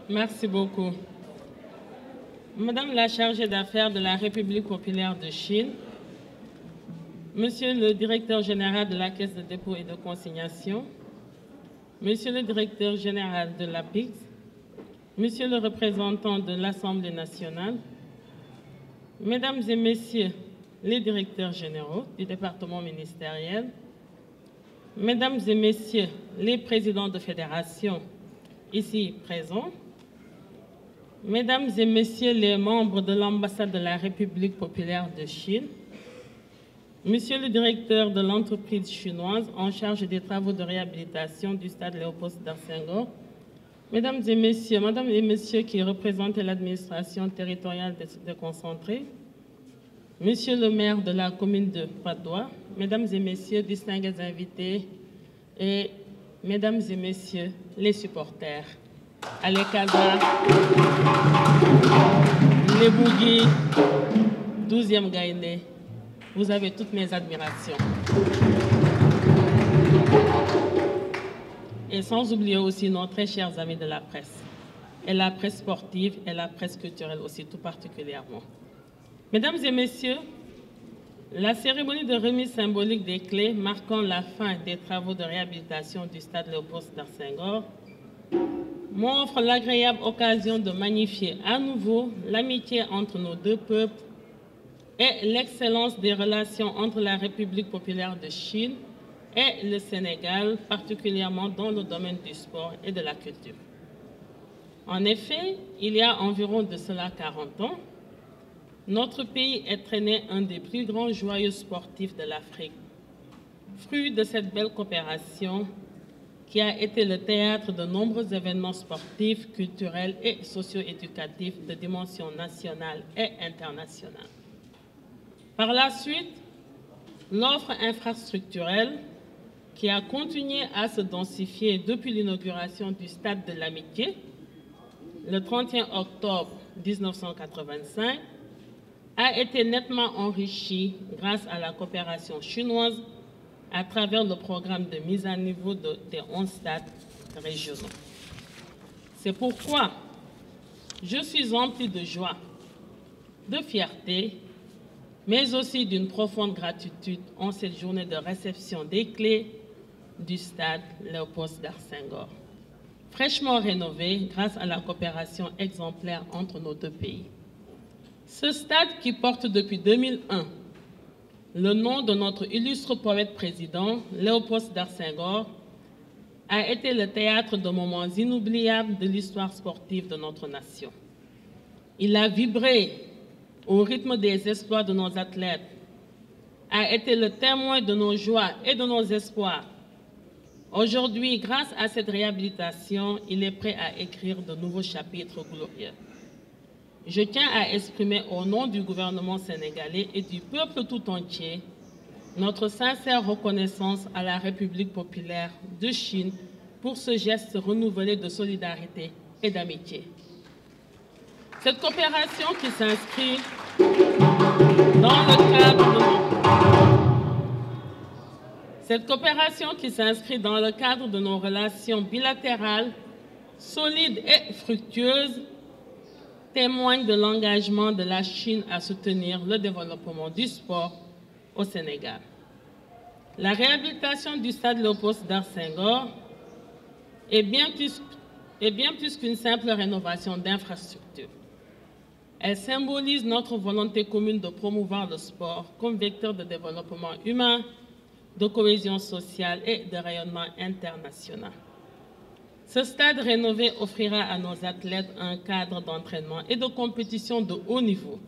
Merci beaucoup. Madame la chargée d'affaires de la République populaire de Chine, Monsieur le directeur général de la Caisse de dépôt et de consignation, Monsieur le directeur général de l'APIX, Monsieur le représentant de l'Assemblée nationale, Mesdames et Messieurs les directeurs généraux du département ministériel, Mesdames et Messieurs les présidents de fédération ici présents, Mesdames et Messieurs les membres de l'ambassade de la République populaire de Chine, Monsieur le directeur de l'entreprise chinoise en charge des travaux de réhabilitation du stade Léopold Sédar Senghor, Mesdames et Messieurs qui représentent l'administration territoriale déconcentrée, Monsieur le maire de la commune de Patte d'Oie, Mesdames et Messieurs, distingués invités et Mesdames et Messieurs les supporters, Alekaza, les Bougui, 12e Gaïné, vous avez toutes mes admirations. Et sans oublier aussi nos très chers amis de la presse, et la presse sportive et la presse culturelle aussi tout particulièrement. Mesdames et Messieurs, la cérémonie de remise symbolique des clés marquant la fin des travaux de réhabilitation du stade Léopold Sédar Senghor m'offre l'agréable occasion de magnifier à nouveau l'amitié entre nos deux peuples et l'excellence des relations entre la République populaire de Chine et le Sénégal, particulièrement dans le domaine du sport et de la culture. En effet, il y a environ de cela 40 ans, notre pays est traîné un des plus grands joyaux sportifs de l'Afrique. Fruit de cette belle coopération qui a été le théâtre de nombreux événements sportifs, culturels et socio-éducatifs de dimension nationale et internationale. Par la suite, l'offre infrastructurelle qui a continué à se densifier depuis l'inauguration du Stade de l'Amitié, le 31 octobre 1985, a été nettement enrichie grâce à la coopération chinoise à travers le programme de mise à niveau des 11 stades régionaux. C'est pourquoi je suis empli de joie, de fierté, mais aussi d'une profonde gratitude en cette journée de réception des clés du stade Léopold Sédar Senghor, fraîchement rénové grâce à la coopération exemplaire entre nos deux pays. Ce stade qui porte depuis 2001 le nom de notre illustre poète président, Léopold Sédar Senghor, a été le théâtre de moments inoubliables de l'histoire sportive de notre nation. Il a vibré au rythme des exploits de nos athlètes, a été le témoin de nos joies et de nos espoirs. Aujourd'hui, grâce à cette réhabilitation, il est prêt à écrire de nouveaux chapitres glorieux. Je tiens à exprimer au nom du gouvernement sénégalais et du peuple tout entier notre sincère reconnaissance à la République populaire de Chine pour ce geste renouvelé de solidarité et d'amitié. Cette coopération qui s'inscrit dans le cadre de nos relations bilatérales solides et fructueuses témoigne de l'engagement de la Chine à soutenir le développement du sport au Sénégal. La réhabilitation du stade Léopold Sédar Senghor est bien plus qu'une simple rénovation d'infrastructures. Elle symbolise notre volonté commune de promouvoir le sport comme vecteur de développement humain, de cohésion sociale et de rayonnement international. Ce stade rénové offrira à nos athlètes un cadre d'entraînement et de compétition de haut niveau,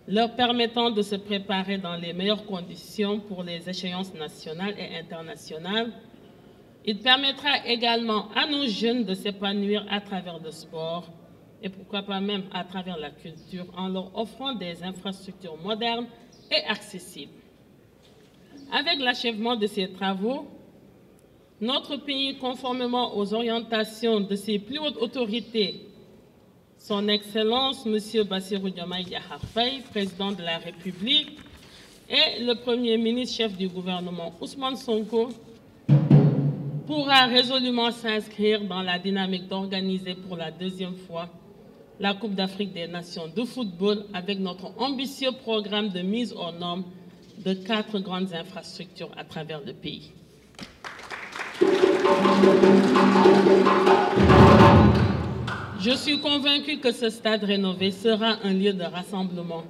leur permettant de se préparer dans les meilleures conditions pour les échéances nationales et internationales. Il permettra également à nos jeunes de s'épanouir à travers le sport et pourquoi pas même à travers la culture en leur offrant des infrastructures modernes et accessibles. Avec l'achèvement de ces travaux, notre pays, conformément aux orientations de ses plus hautes autorités, Son Excellence M. Bassirou Diomaye Diakhar Faye, président de la République, et le Premier ministre chef du gouvernement Ousmane Sonko, pourra résolument s'inscrire dans la dynamique d'organiser pour la deuxième fois la Coupe d'Afrique des Nations de football avec notre ambitieux programme de mise aux normes de 4 grandes infrastructures à travers le pays. Je suis convaincu que ce stade rénové sera un lieu de rassemblement,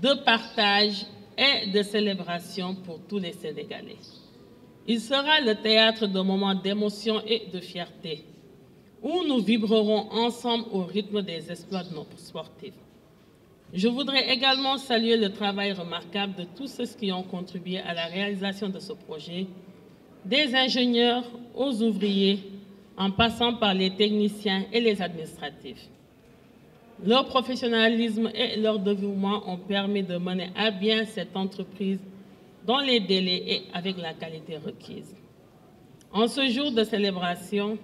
de partage et de célébration pour tous les Sénégalais. Il sera le théâtre de moments d'émotion et de fierté, où nous vibrerons ensemble au rythme des exploits de nos sportifs. Je voudrais également saluer le travail remarquable de tous ceux qui ont contribué à la réalisation de ce projet, des ingénieurs aux ouvriers, en passant par les techniciens et les administratifs. Leur professionnalisme et leur dévouement ont permis de mener à bien cette entreprise dans les délais et avec la qualité requise. En ce jour de célébration,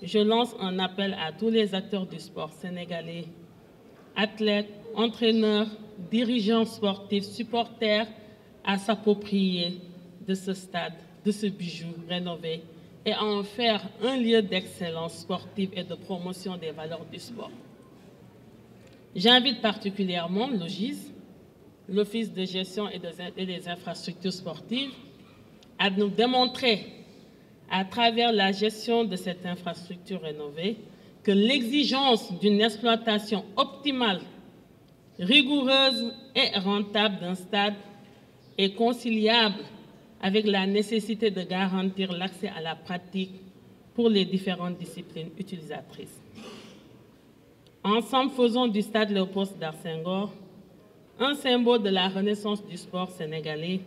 je lance un appel à tous les acteurs du sport sénégalais, athlètes, entraîneurs, dirigeants sportifs, supporters, à s'approprier de ce stade, de ce bijou rénové et à en faire un lieu d'excellence sportive et de promotion des valeurs du sport. J'invite particulièrement l'OGIS, l'Office de gestion et des infrastructures sportives, à nous démontrer, à travers la gestion de cette infrastructure rénovée, que l'exigence d'une exploitation optimale, rigoureuse et rentable d'un stade est conciliable avec la nécessité de garantir l'accès à la pratique pour les différentes disciplines utilisatrices. Ensemble, faisons du stade Léopold Sédar Senghor un symbole de la renaissance du sport sénégalais,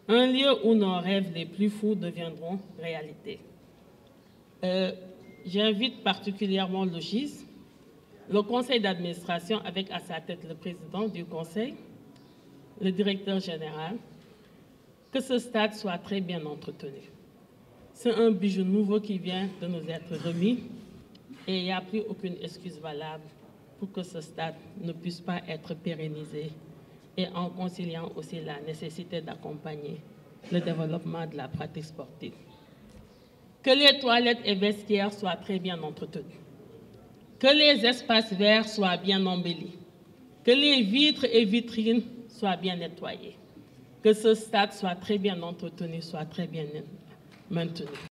un lieu où nos rêves les plus fous deviendront réalité. J'invite particulièrement l'OGIS, le conseil d'administration avec à sa tête le président du conseil, le directeur général, que ce stade soit très bien entretenu. C'est un bijou nouveau qui vient de nous être remis et il n'y a plus aucune excuse valable pour que ce stade ne puisse pas être pérennisé et en conciliant aussi la nécessité d'accompagner le développement de la pratique sportive. Que les toilettes et vestiaires soient très bien entretenus, que les espaces verts soient bien embellis, que les vitres et vitrines soient bien nettoyées, que ce stade soit très bien entretenu, soit très bien maintenu.